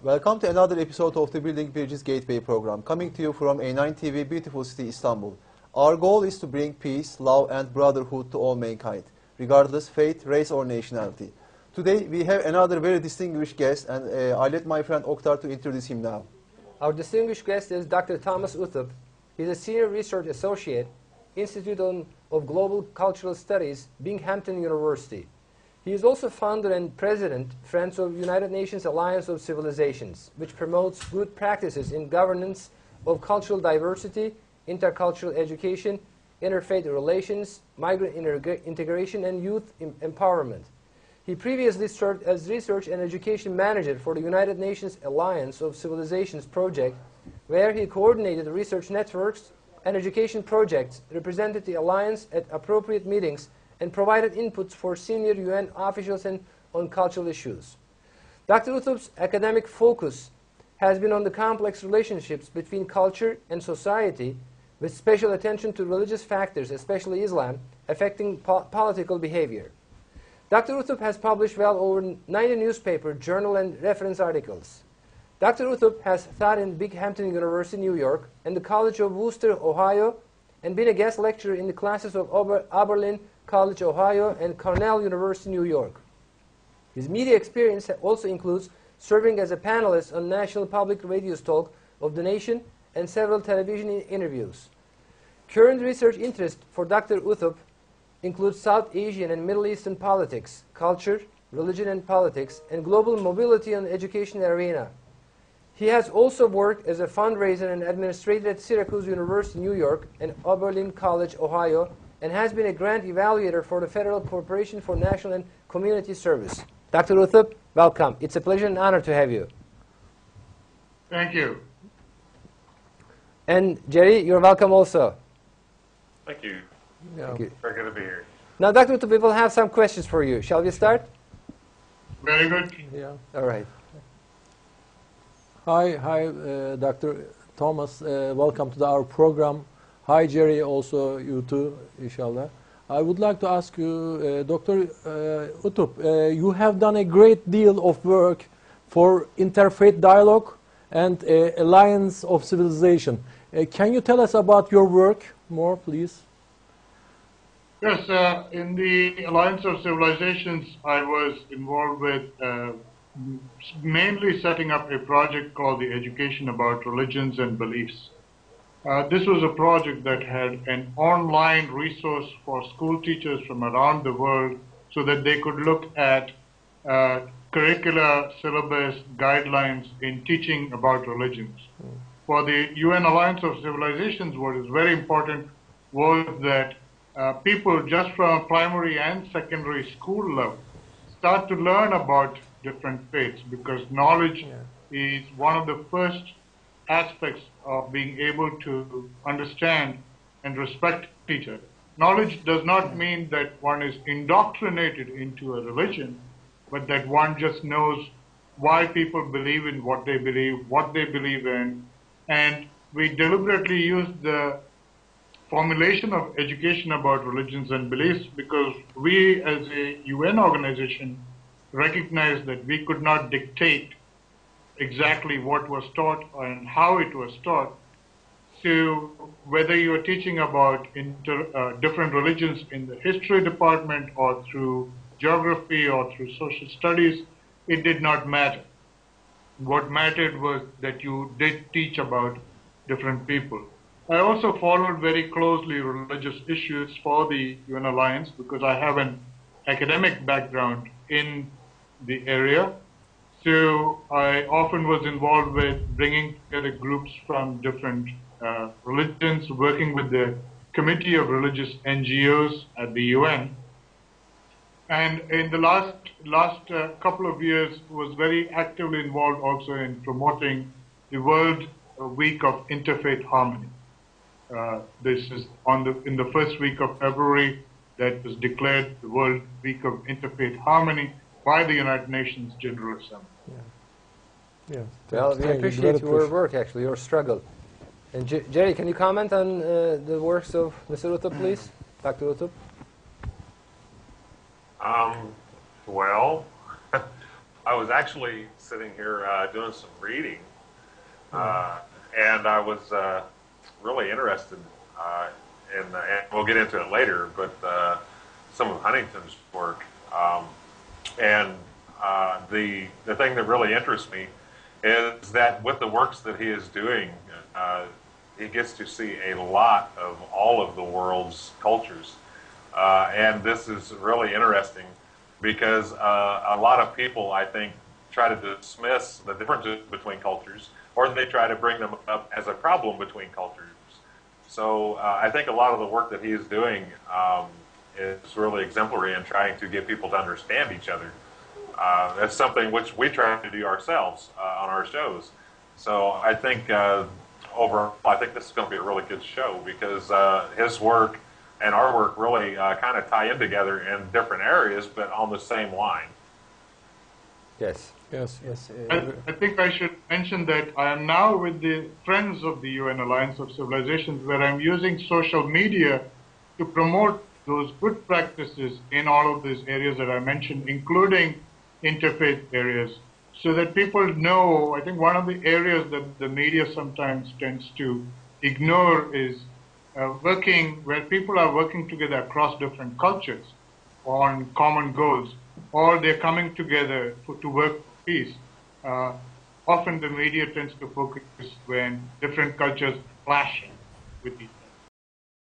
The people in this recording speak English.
Welcome to another episode of the Building Bridges Gateway program, coming to you from A9 TV, beautiful city Istanbul. Our goal is to bring peace, love and brotherhood to all mankind, regardless faith, race or nationality. Today we have another very distinguished guest, and I let my friend Oktar to introduce him now. Our distinguished guest is Dr. Thomas Uthup. He's a Senior Research Associate, Institute of Global Cultural Studies, Binghamton University. He is also founder and president, Friends of United Nations Alliance of Civilizations, which promotes good practices in governance of cultural diversity, intercultural education, interfaith relations, migrant integration, and youth empowerment. He previously served as Research and Education Manager for the United Nations Alliance of Civilizations project, where he coordinated research networks and education projects, represented the Alliance at appropriate meetings, and provided inputs for senior UN officials and on cultural issues. Dr. Uthup's academic focus has been on the complex relationships between culture and society, with special attention to religious factors, especially Islam, affecting political behavior. Dr. Uthup has published well over 90 newspaper, journal, and reference articles. Dr. Uthup has taught in Binghamton University, New York, and the College of Wooster, Ohio, and been a guest lecturer in the classes of Oberlin College, Ohio, and Cornell University, New York. His media experience also includes serving as a panelist on National Public Radio's Talk of the Nation and several television interviews. Current research interest for Dr. Uthup includes South Asian and Middle Eastern politics, culture, religion and politics, and global mobility in the education arena. He has also worked as a fundraiser and administrator at Syracuse University, New York, and Oberlin College, Ohio, and has been a grant evaluator for the Federal Corporation for National and Community Service. Dr. Uthup, welcome. It's a pleasure and honor to have you. Thank you. And Jerry, you're welcome also. Thank you. Thank you. Very good to be here. Now, Dr. Uthup, we will have some questions for you. Shall we start? Very good. Yeah. All right. Hi, Dr. Thomas. Welcome to our program. Hi, Jerry, also you too, inshallah. I would like to ask you, Dr. Uthup, you have done a great deal of work for Interfaith Dialogue and Alliance of Civilization. Can you tell us about your work more, please? Yes, in the Alliance of Civilizations, I was involved with mainly setting up a project called the Education About Religions and Beliefs. This was a project that had an online resource for school teachers from around the world so that they could look at curricular syllabus guidelines in teaching about religions. For the UN Alliance of Civilizations, what is very important was that people just from primary and secondary school level start to learn about different faiths, because knowledge is one of the first aspects of being able to understand and respect each other. Knowledge does not mean that one is indoctrinated into a religion, but that one just knows why people believe in what they believe in. And we deliberately used the formulation of education about religions and beliefs because we as a UN organization recognized that we could not dictate exactly what was taught and how it was taught. So whether you are teaching about different religions in the history department or through geography or through social studies, it did not matter. What mattered was that you did teach about different people. I also followed very closely religious issues for the UN Alliance because I have an academic background in the area. So I often was involved with bringing together groups from different religions, working with the Committee of Religious NGOs at the UN. And in the last couple of years was very actively involved also in promoting the World Week of Interfaith Harmony. This is in the first week of February that was declared the World Week of Interfaith Harmony by the United Nations General Assembly. Yeah. Well, we appreciate your work, actually, your struggle. And Jerry, can you comment on the works of Mr. Uthup, please? Dr. Uthup? Well, I was actually sitting here doing some reading, and I was really interested and we'll get into it later, but some of Huntington's work. And the thing that really interests me is that with the works that he is doing, he gets to see a lot of all of the world's cultures. And this is really interesting because a lot of people, I think, try to dismiss the differences between cultures, or they try to bring them up as a problem between cultures. So I think a lot of the work that he is doing is really exemplary in trying to get people to understand each other. That's something which we try to do ourselves on our shows. So I think overall, I think this is going to be a really good show because his work and our work really kind of tie in together in different areas, but on the same line. Yes. Yes. Yes. I think I should mention that I am now with the Friends of the UN Alliance of Civilizations, where I'm using social media to promote those good practices in all of these areas that I mentioned, including interfaith areas, so that people know. I think one of the areas that the media sometimes tends to ignore is where people are working together across different cultures on common goals, or they're coming together to work for peace. Often the media tends to focus when different cultures clash with each other.